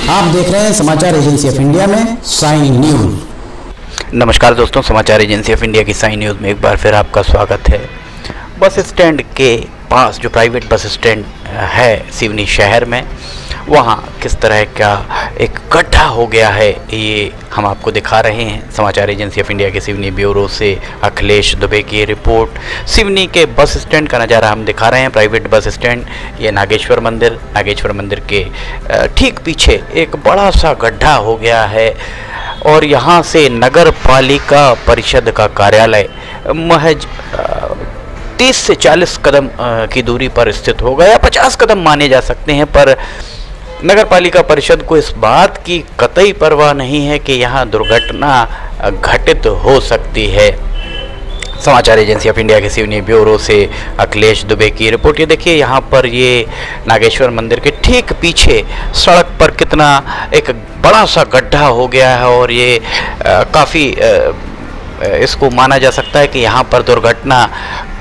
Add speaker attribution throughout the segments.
Speaker 1: आप देख रहे हैं समाचार एजेंसी ऑफ इंडिया में साई न्यूज।
Speaker 2: नमस्कार दोस्तों, समाचार एजेंसी ऑफ इंडिया की साई न्यूज़ में एक बार फिर आपका स्वागत है। बस स्टैंड के पास जो प्राइवेट बस स्टैंड है सिवनी शहर में, वहाँ किस तरह का एक गड्ढा हो गया है ये हम आपको दिखा रहे हैं। समाचार एजेंसी ऑफ इंडिया के सिवनी ब्यूरो से अखिलेश दुबे की रिपोर्ट। सिवनी के बस स्टैंड का नज़ारा हम दिखा रहे हैं। प्राइवेट बस स्टैंड, ये नागेश्वर मंदिर के ठीक पीछे एक बड़ा सा गड्ढा हो गया है और यहाँ से नगर पालिका परिषद का कार्यालय महज 30 से 40 कदम की दूरी पर स्थित होगा, या 50 कदम माने जा सकते हैं। पर नगर पालिका परिषद को इस बात की कतई परवाह नहीं है कि यहाँ दुर्घटना घटित हो सकती है। समाचार एजेंसी ऑफ इंडिया के सिवनी ब्यूरो से अखिलेश दुबे की रिपोर्ट। ये देखिए, यहाँ पर ये नागेश्वर मंदिर के ठीक पीछे सड़क पर कितना एक बड़ा सा गड्ढा हो गया है और ये काफ़ी इसको माना जा सकता है कि यहाँ पर दुर्घटना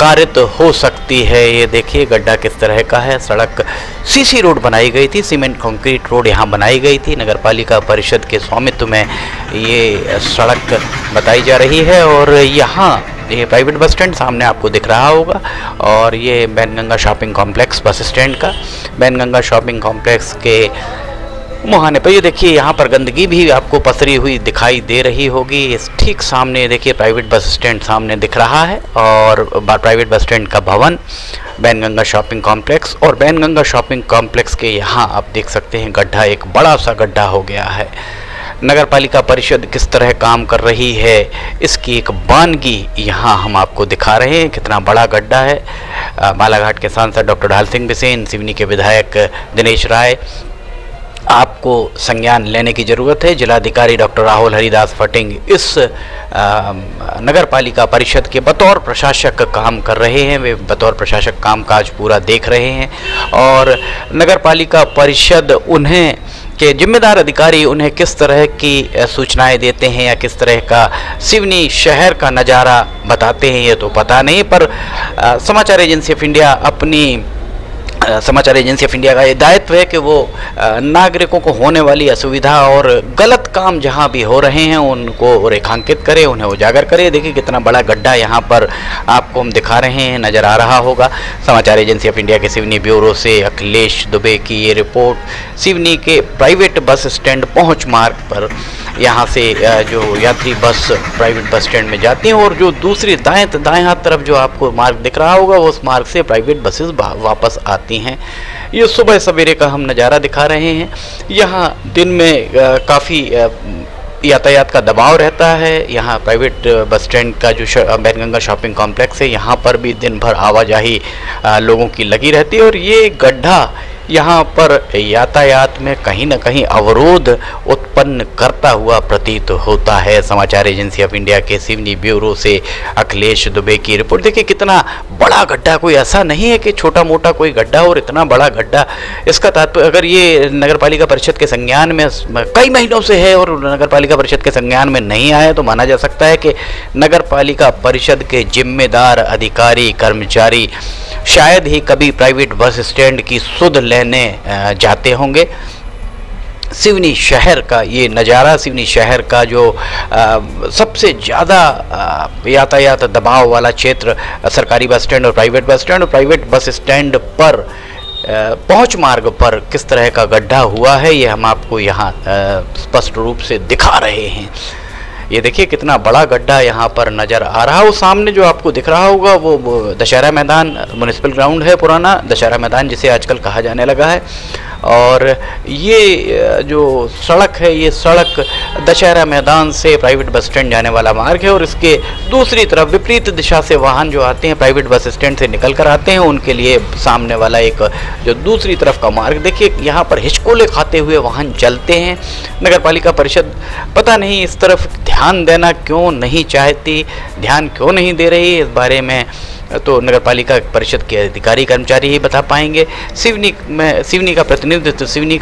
Speaker 2: कारित हो सकती है। ये देखिए गड्ढा किस तरह का है। सड़क सीसी रोड बनाई गई थी, सीमेंट कंक्रीट रोड यहाँ बनाई गई थी। नगर पालिका परिषद के स्वामित्व में ये सड़क बताई जा रही है और यहाँ ये प्राइवेट बस स्टैंड सामने आपको दिख रहा होगा और ये Wainganga shopping complex bus stand का, बैनगंगा शॉपिंग कॉम्प्लेक्स के मुहाने पर ये देखिए यहाँ पर गंदगी भी आपको पसरी हुई दिखाई दे रही होगी। इस ठीक सामने देखिए प्राइवेट बस स्टैंड सामने दिख रहा है और प्राइवेट बस स्टैंड का भवन, बैनगंगा शॉपिंग कॉम्प्लेक्स, और बैनगंगा शॉपिंग कॉम्प्लेक्स के यहाँ आप देख सकते हैं गड्ढा, एक बड़ा सा गड्ढा हो गया है। नगर पालिका परिषद किस तरह काम कर रही है इसकी एक बानगी यहाँ हम आपको दिखा रहे हैं। कितना बड़ा गड्ढा है। बालाघाट के सांसद डॉक्टर ढाल सिंह बिसेन, सिवनी के विधायक दिनेश राय, आपको संज्ञान लेने की ज़रूरत है। जिलाधिकारी डॉक्टर राहुल हरिदास फटिंग इस नगर पालिका परिषद के बतौर प्रशासक काम कर रहे हैं। वे बतौर प्रशासक कामकाज पूरा देख रहे हैं और नगर पालिका परिषद उन्हें के जिम्मेदार अधिकारी उन्हें किस तरह की सूचनाएं देते हैं या किस तरह का सिवनी शहर का नज़ारा बताते हैं ये तो पता नहीं। पर समाचार एजेंसी ऑफ इंडिया का ये दायित्व है कि वो नागरिकों को होने वाली असुविधा और गलत काम जहां भी हो रहे हैं उनको रेखांकित करे, उन्हें उजागर करे। देखिए कितना बड़ा गड्ढा यहाँ पर आपको हम दिखा रहे हैं, नज़र आ रहा होगा। समाचार एजेंसी ऑफ इंडिया के सिवनी ब्यूरो से अखिलेश दुबे की ये रिपोर्ट। सिवनी के प्राइवेट बस स्टैंड पहुँच मार्ग पर यहाँ से जो यात्री बस प्राइवेट बस स्टैंड में जाती हैं और जो दूसरी दाएं हाथ तरफ जो आपको मार्ग दिख रहा होगा उस मार्ग से प्राइवेट बसेस वापस आती हैं। ये सुबह सवेरे का हम नज़ारा दिखा रहे हैं। यहाँ दिन में काफ़ी यातायात का दबाव रहता है। यहाँ प्राइवेट बस स्टैंड का जो बैनगंगा शॉपिंग कॉम्प्लेक्स है यहाँ पर भी दिन भर आवाजाही लोगों की लगी रहती है और ये गड्ढा यहाँ पर यातायात में कहीं ना कहीं अवरोध उत्पन्न करता हुआ प्रतीत होता है। समाचार एजेंसी ऑफ इंडिया के सिवनी ब्यूरो से अखिलेश दुबे की रिपोर्ट। देखिए कितना बड़ा गड्ढा, कोई ऐसा नहीं है कि छोटा मोटा कोई गड्ढा और इतना बड़ा गड्ढा। इसका तात्पर्य अगर ये नगर पालिका परिषद के संज्ञान में कई महीनों से है और नगर पालिका परिषद के संज्ञान में नहीं आया तो माना जा सकता है कि नगर पालिका परिषद के जिम्मेदार अधिकारी कर्मचारी शायद ही कभी प्राइवेट बस स्टैंड की सुध लेने जाते होंगे। सिवनी शहर का ये नज़ारा, सिवनी शहर का जो सबसे ज़्यादा यातायात दबाव वाला क्षेत्र सरकारी बस स्टैंड और प्राइवेट बस स्टैंड पर पहुंच मार्ग पर किस तरह का गड्ढा हुआ है ये हम आपको यहाँ स्पष्ट रूप से दिखा रहे हैं। ये देखिए कितना बड़ा गड्ढा यहाँ पर नज़र आ रहा है। वो सामने जो आपको दिख रहा होगा वो दशहरा मैदान म्युनिसिपल ग्राउंड है, पुराना दशहरा मैदान जिसे आजकल कहा जाने लगा है। और ये जो सड़क है ये सड़क दशहरा मैदान से प्राइवेट बस स्टैंड जाने वाला मार्ग है और इसके दूसरी तरफ विपरीत दिशा से वाहन जो आते हैं प्राइवेट बस स्टैंड से निकल कर आते हैं उनके लिए सामने वाला एक जो दूसरी तरफ का मार्ग देखिए यहाँ पर हिचकोले खाते हुए वाहन चलते हैं। नगर पालिका परिषद पता नहीं इस तरफ ध्यान देना क्यों नहीं चाहती, ध्यान क्यों नहीं दे रही, इस बारे में तो नगर पालिका परिषद के अधिकारी कर्मचारी ही बता पाएंगे। सिवनी का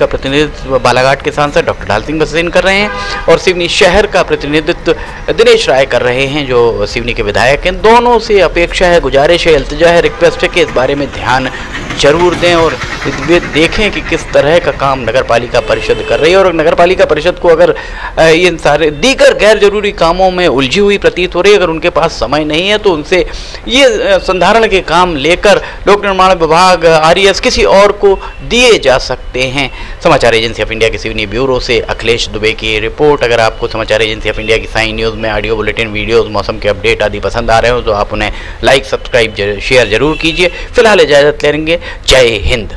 Speaker 2: प्रतिनिधित्व बालाघाट के सांसद डॉक्टर ढाल सिंह बिसेन कर रहे हैं और सिवनी शहर का प्रतिनिधित्व दिनेश राय कर रहे हैं जो सिवनी के विधायक हैं। दोनों से अपेक्षा है, गुजारिश है, इल्तिजा है, रिक्वेस्ट है कि इस बारे में ध्यान जरूर दें और वे देखें कि किस तरह का काम नगर पालिका परिषद कर रही है। और नगर पालिका परिषद को अगर इन सारे दीगर गैर जरूरी कामों में उलझी हुई प्रतीत हो रही है, अगर उनके पास समय नहीं है तो उनसे ये संधारण के काम लेकर लोक निर्माण विभाग, आरईएस किसी और को दिए जा सकते हैं। समाचार एजेंसी ऑफ इंडिया के सिवनी ब्यूरो से अखिलेश दुबे की रिपोर्ट। अगर आपको समाचार एजेंसी ऑफ इंडिया की साइन न्यूज़ में ऑडियो बुलेटिन, वीडियोस, मौसम के अपडेट आदि पसंद आ रहे हो तो आप उन्हें लाइक, सब्सक्राइब, शेयर जरूर कीजिए। फिलहाल इजाज़त लेंगे। जय हिंद।